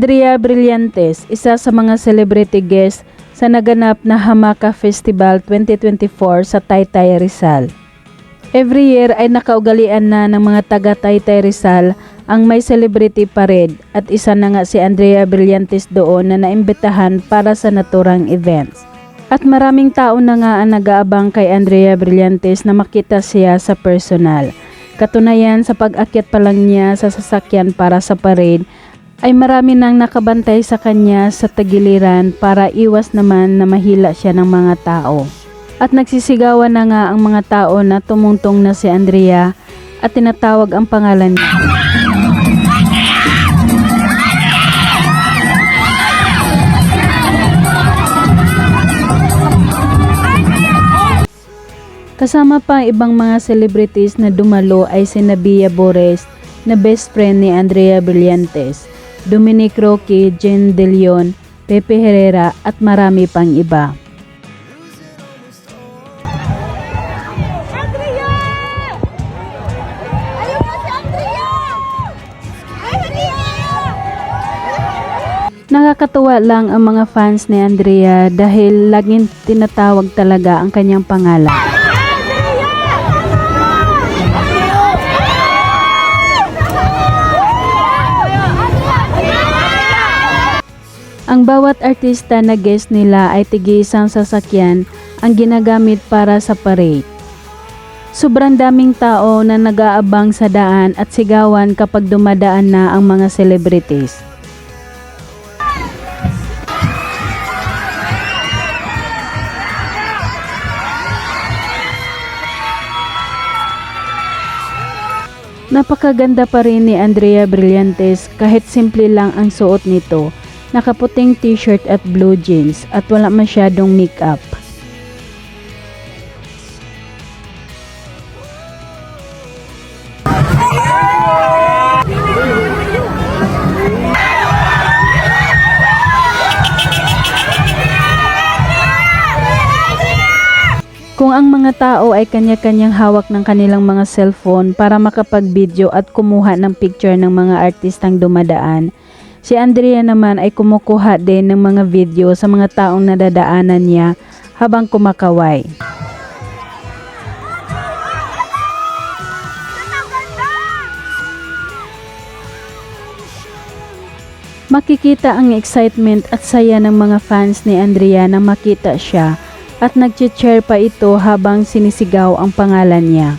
Andrea Brillantes, isa sa mga celebrity guest sa naganap na Hamaka Festival 2024 sa Taytay, Rizal. Every year ay nakaugalian na ng mga taga Taytay, Rizal ang may celebrity parade at isa na nga si Andrea Brillantes doon na naimbitahan para sa naturang events. At maraming tao na nga ang nag-aabang kay Andrea Brillantes na makita siya sa personal. Katunayan, sa pag-akyat pa lang niya sa sasakyan para sa parade ay marami nang nakabantay sa kanya sa tagiliran para iwas naman na mahila siya ng mga tao. At nagsisigawan na nga ang mga tao na tumungtong na si Andrea at tinatawag ang pangalan niya. Kasama pa ibang mga celebrities na dumalo ay sina Bia Bores na best friend ni Andrea Brillantes, Dominic Roque, Jen De Leon, Pepe Herrera at marami pang iba. Nakakatuwa lang ang mga fans ni Andrea dahil laging tinatawag talaga ang kanyang pangalan. Ang bawat artista na guest nila ay tig-isang sasakyan ang ginagamit para sa parade. Sobrang daming tao na nag-aabang sa daan at sigawan kapag dumadaan na ang mga celebrities. Napakaganda pa rin ni Andrea Brillantes kahit simple lang ang suot nito. Nakaputing t-shirt at blue jeans at wala masyadong makeup. Kung ang mga tao ay kanya-kanyang hawak ng kanilang mga cellphone para makapag-video at kumuha ng picture ng mga artistang dumadaan, si Andrea naman ay kumukuha din ng mga video sa mga taong nadadaanan niya habang kumakaway. Makikita ang excitement at saya ng mga fans ni Andrea na makita siya at nag-cheer pa ito habang sinisigaw ang pangalan niya.